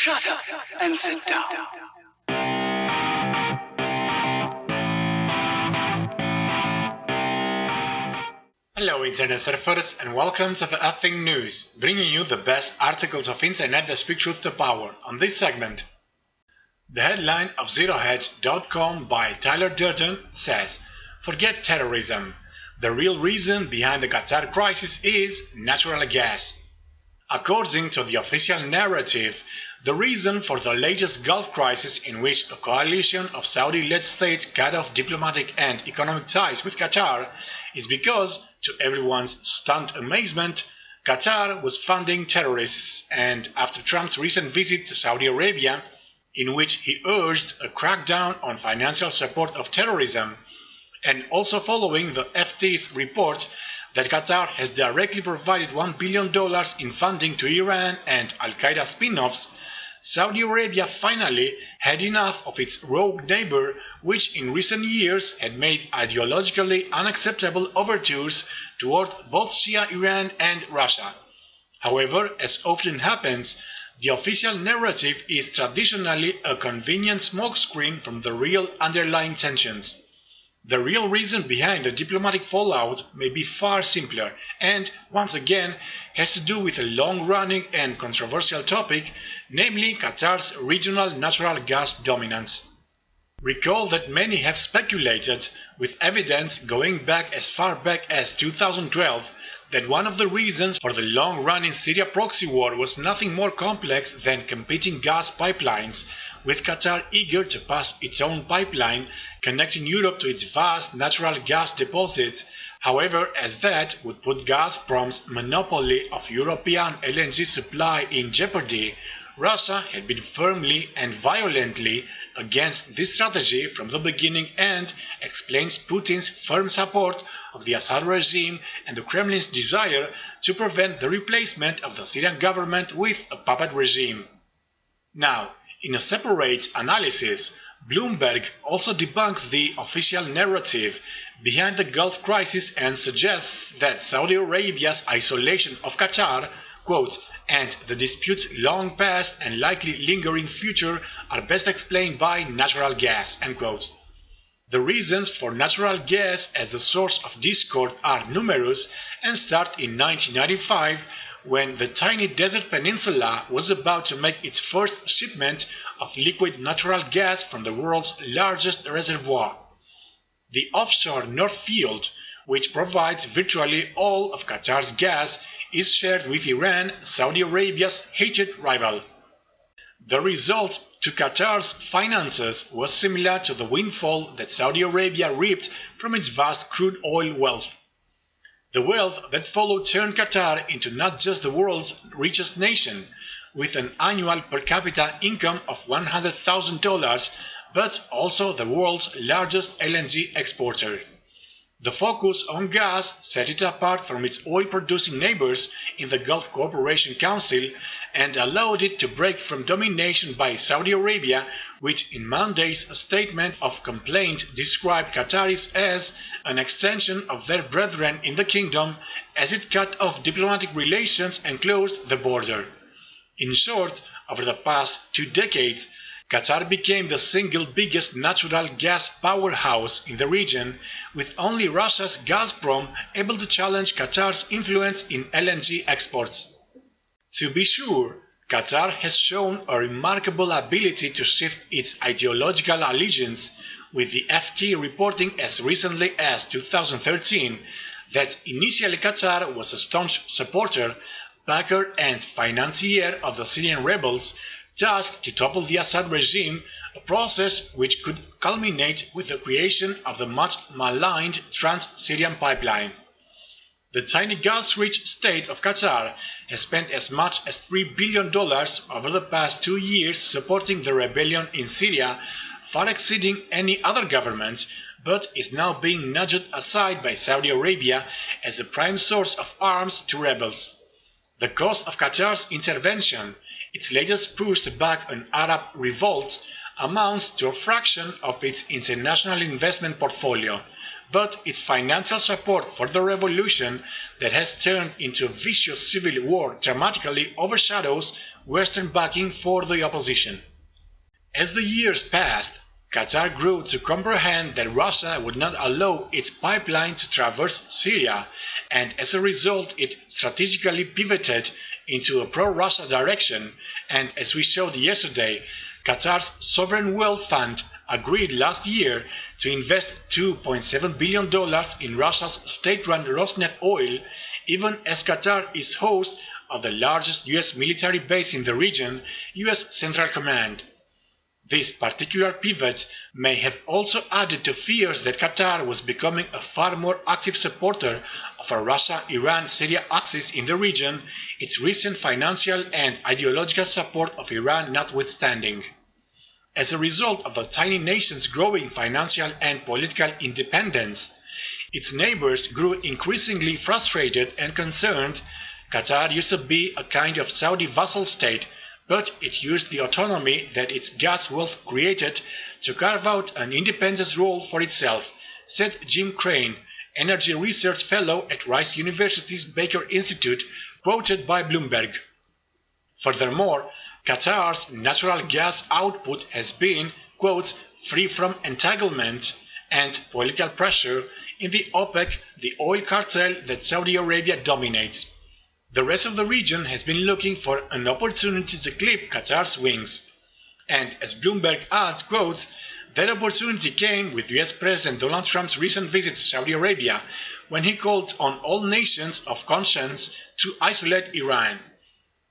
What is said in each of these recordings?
Shut up and sit down. Hello Internet surfers and welcome to the Effing News, bringing you the best articles of Internet that speak truth to power. On this segment, the headline of ZeroHedge.com by Tyler Durden says, "Forget terrorism. The real reason behind the Qatar crisis is natural gas." According to the official narrative, the reason for the latest Gulf crisis, in which a coalition of Saudi-led states cut off diplomatic and economic ties with Qatar, is because, to everyone's stunned amazement, Qatar was funding terrorists, and after Trump's recent visit to Saudi Arabia, in which he urged a crackdown on financial support of terrorism, and also following the FT's report that Qatar has directly provided $1 billion in funding to Iran and Al-Qaeda spin-offs, Saudi Arabia finally had enough of its rogue neighbor, which in recent years had made ideologically unacceptable overtures toward both Shia Iran and Russia. However, as often happens, the official narrative is traditionally a convenient smokescreen from the real underlying tensions. The real reason behind the diplomatic fallout may be far simpler and, once again, has to do with a long-running and controversial topic, namely Qatar's regional natural gas dominance. Recall that many have speculated, with evidence going back as far back as 2012, that one of the reasons for the long-running Syria proxy war was nothing more complex than competing gas pipelines, with Qatar eager to pass its own pipeline connecting Europe to its vast natural gas deposits. However, as that would put Gazprom's monopoly of European LNG supply in jeopardy, Russia had been firmly and violently against this strategy from the beginning and explains Putin's firm support of the Assad regime and the Kremlin's desire to prevent the replacement of the Syrian government with a puppet regime. Now, in a separate analysis, Bloomberg also debunks the official narrative behind the Gulf crisis and suggests that Saudi Arabia's isolation of Qatar, quote, and the dispute's long past and likely lingering future are best explained by natural gas, end quote. The reasons for natural gas as the source of discord are numerous and start in 1995, when the tiny desert peninsula was about to make its first shipment of liquid natural gas from the world's largest reservoir. The offshore North Field, which provides virtually all of Qatar's gas, is shared with Iran, Saudi Arabia's hated rival. The result to Qatar's finances was similar to the windfall that Saudi Arabia reaped from its vast crude oil wealth. The wealth that followed turned Qatar into not just the world's richest nation, with an annual per capita income of $100,000, but also the world's largest LNG exporter. The focus on gas set it apart from its oil-producing neighbors in the Gulf Cooperation Council and allowed it to break from domination by Saudi Arabia, which in Monday's statement of complaint described Qataris as an extension of their brethren in the kingdom, as it cut off diplomatic relations and closed the border. In short, over the past 2 decades, Qatar became the single biggest natural gas powerhouse in the region, with only Russia's Gazprom able to challenge Qatar's influence in LNG exports. To be sure, Qatar has shown a remarkable ability to shift its ideological allegiance, with the FT reporting as recently as 2013 that initially Qatar was a staunch supporter, backer and financier of the Syrian rebels, tasked to topple the Assad regime, a process which could culminate with the creation of the much maligned Trans-Syrian pipeline. The tiny gas-rich state of Qatar has spent as much as $3 billion over the past 2 years supporting the rebellion in Syria, far exceeding any other government, but is now being nudged aside by Saudi Arabia as the prime source of arms to rebels. The cost of Qatar's intervention, its latest push to back an Arab revolt, amounts to a fraction of its international investment portfolio, but its financial support for the revolution that has turned into a vicious civil war dramatically overshadows Western backing for the opposition. As the years passed, Qatar grew to comprehend that Russia would not allow its pipeline to traverse Syria, and as a result it strategically pivoted into a pro-Russia direction, and as we showed yesterday, Qatar's Sovereign Wealth Fund agreed last year to invest $2.7 billion in Russia's state-run Rosneft oil, even as Qatar is host of the largest US military base in the region, US Central Command. This particular pivot may have also added to fears that Qatar was becoming a far more active supporter of a Russia-Iran-Syria axis in the region, its recent financial and ideological support of Iran notwithstanding. As a result of the tiny nation's growing financial and political independence, its neighbors grew increasingly frustrated and concerned. Qatar used to be a kind of Saudi vassal state, but it used the autonomy that its gas wealth created to carve out an independent role for itself, said Jim Crane, energy research fellow at Rice University's Baker Institute, quoted by Bloomberg. Furthermore, Qatar's natural gas output has been, quote, free from entanglement and political pressure in the OPEC, the oil cartel that Saudi Arabia dominates. The rest of the region has been looking for an opportunity to clip Qatar's wings. And as Bloomberg adds, quote, that opportunity came with US President Donald Trump's recent visit to Saudi Arabia, when he called on all nations of conscience to isolate Iran.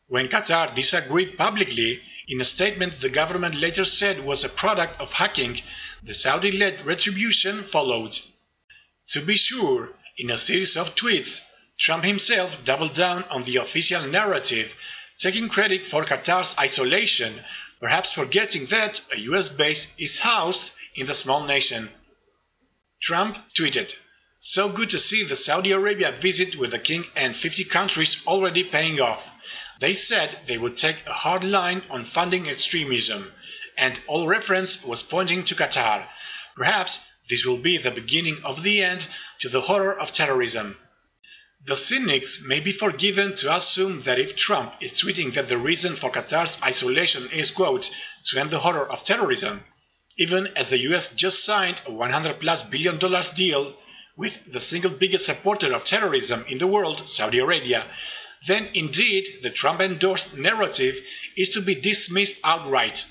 When Qatar disagreed publicly, in a statement the government later said was a product of hacking, the Saudi-led retribution followed. To be sure, in a series of tweets, Trump himself doubled down on the official narrative, taking credit for Qatar's isolation, perhaps forgetting that a US base is housed in the small nation. Trump tweeted, "So good to see the Saudi Arabia visit with the king and 50 countries already paying off. They said they would take a hard line on funding extremism, and all reference was pointing to Qatar. Perhaps this will be the beginning of the end to the horror of terrorism." The cynics may be forgiven to assume that if Trump is tweeting that the reason for Qatar's isolation is, quote, to end the horror of terrorism, even as the US just signed a $100+ billion deal with the single biggest supporter of terrorism in the world, Saudi Arabia, then indeed the Trump-endorsed narrative is to be dismissed outright.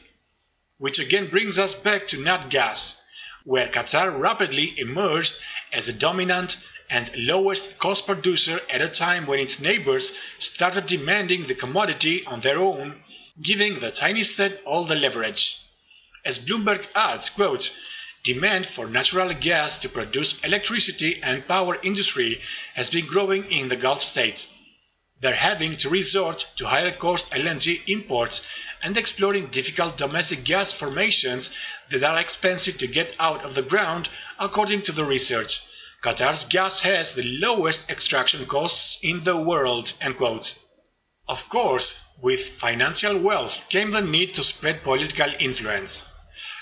Which again brings us back to nat gas, where Qatar rapidly emerged as the dominant and lowest cost producer at a time when its neighbors started demanding the commodity on their own, giving the tiny state all the leverage. As Bloomberg adds, quote, demand for natural gas to produce electricity and power industry has been growing in the Gulf states. They're having to resort to higher cost LNG imports and exploring difficult domestic gas formations that are expensive to get out of the ground, according to the research. Qatar's gas has the lowest extraction costs in the world, end quote. Of course, with financial wealth came the need to spread political influence.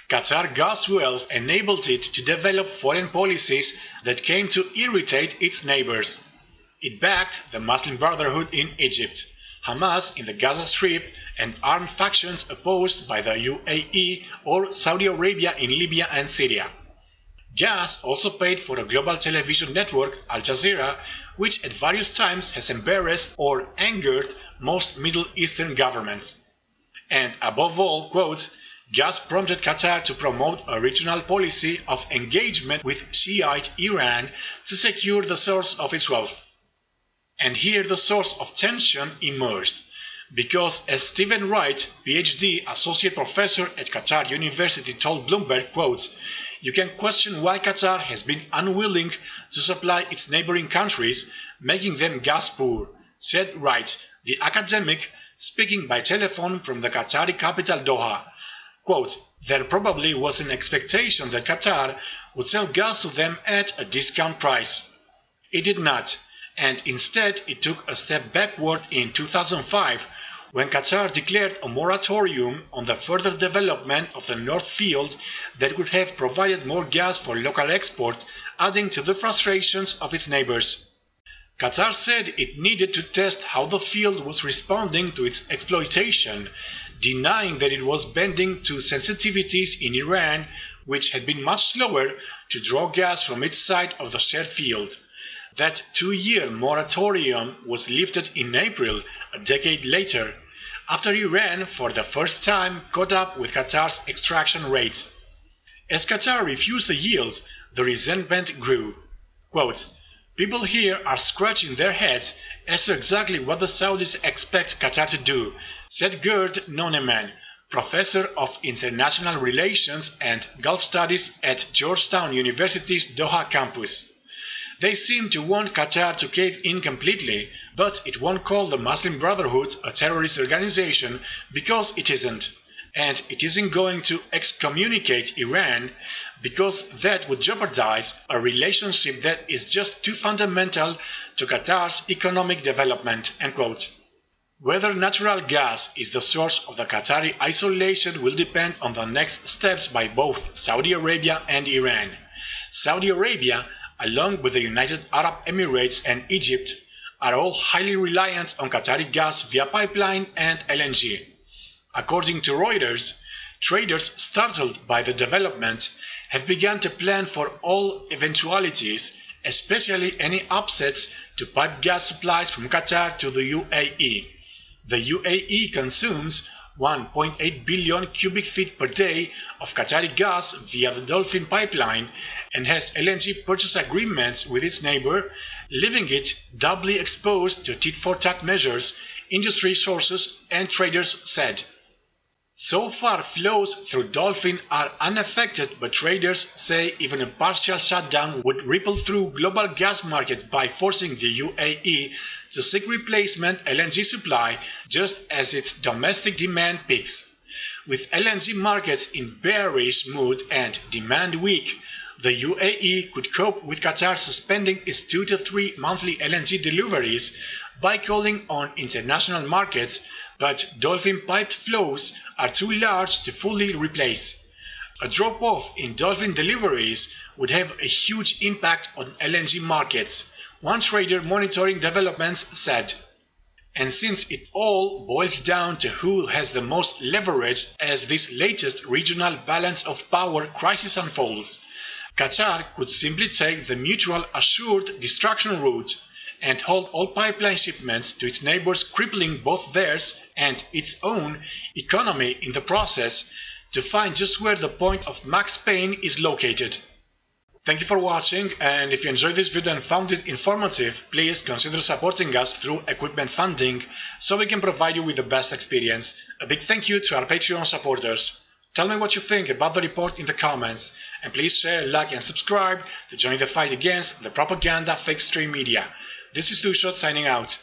Qatar gas wealth enabled it to develop foreign policies that came to irritate its neighbors. It backed the Muslim Brotherhood in Egypt, Hamas in the Gaza Strip, and armed factions opposed by the UAE or Saudi Arabia in Libya and Syria. Gas also paid for a global television network, Al Jazeera, which at various times has embarrassed or angered most Middle Eastern governments. And above all, quote, gas prompted Qatar to promote a regional policy of engagement with Shiite Iran to secure the source of its wealth. And here the source of tension emerged, because as Stephen Wright, PhD associate professor at Qatar University told Bloomberg, quote, you can question why Qatar has been unwilling to supply its neighboring countries, making them gas poor, said Wright, the academic, speaking by telephone from the Qatari capital Doha. Quote, there probably was an expectation that Qatar would sell gas to them at a discount price. It did not, and instead it took a step backward in 2005, when Qatar declared a moratorium on the further development of the North Field that would have provided more gas for local export, adding to the frustrations of its neighbors. Qatar said it needed to test how the field was responding to its exploitation, denying that it was bending to sensitivities in Iran, which had been much slower to draw gas from its side of the shared field. That 2-year moratorium was lifted in April, a decade later, after Iran for the first time caught up with Qatar's extraction rates. As Qatar refused to yield, the resentment grew. Quote, "People here are scratching their heads as to exactly what the Saudis expect Qatar to do," said Gerd Noneman, professor of international relations and Gulf studies at Georgetown University's Doha campus. They seem to want Qatar to cave in completely, but it won't call the Muslim Brotherhood a terrorist organization because it isn't. And it isn't going to excommunicate Iran because that would jeopardize a relationship that is just too fundamental to Qatar's economic development. End quote. Whether natural gas is the source of the Qatari isolation will depend on the next steps by both Saudi Arabia and Iran. Saudi Arabia, along with the United Arab Emirates and Egypt, are all highly reliant on Qatari gas via pipeline and LNG. According to Reuters, traders startled by the development have begun to plan for all eventualities, especially any upsets to pipe gas supplies from Qatar to the UAE. The UAE consumes 1.8 billion cubic feet per day of Qatari gas via the Dolphin pipeline and has LNG purchase agreements with its neighbor, leaving it doubly exposed to tit-for-tat measures, industry sources and traders said. So far, flows through Dolphin are unaffected, but traders say even a partial shutdown would ripple through global gas markets by forcing the UAE to seek replacement LNG supply just as its domestic demand peaks. With LNG markets in bearish mood and demand weak, the UAE could cope with Qatar suspending its 2 to 3 monthly LNG deliveries by calling on international markets, but Dolphin piped flows are too large to fully replace. A drop-off in Dolphin deliveries would have a huge impact on LNG markets, one trader monitoring developments said. And since it all boils down to who has the most leverage as this latest regional balance of power crisis unfolds, Qatar could simply take the mutual assured destruction route and hold all pipeline shipments to its neighbors, crippling both theirs and its own economy in the process, to find just where the point of max pain is located. Thank you for watching, and if you enjoyed this video and found it informative, please consider supporting us through equipment funding so we can provide you with the best experience. A big thank you to our Patreon supporters. Tell me what you think about the report in the comments, and please share, like and subscribe to join the fight against the propaganda fake stream media. This is Lushot signing out.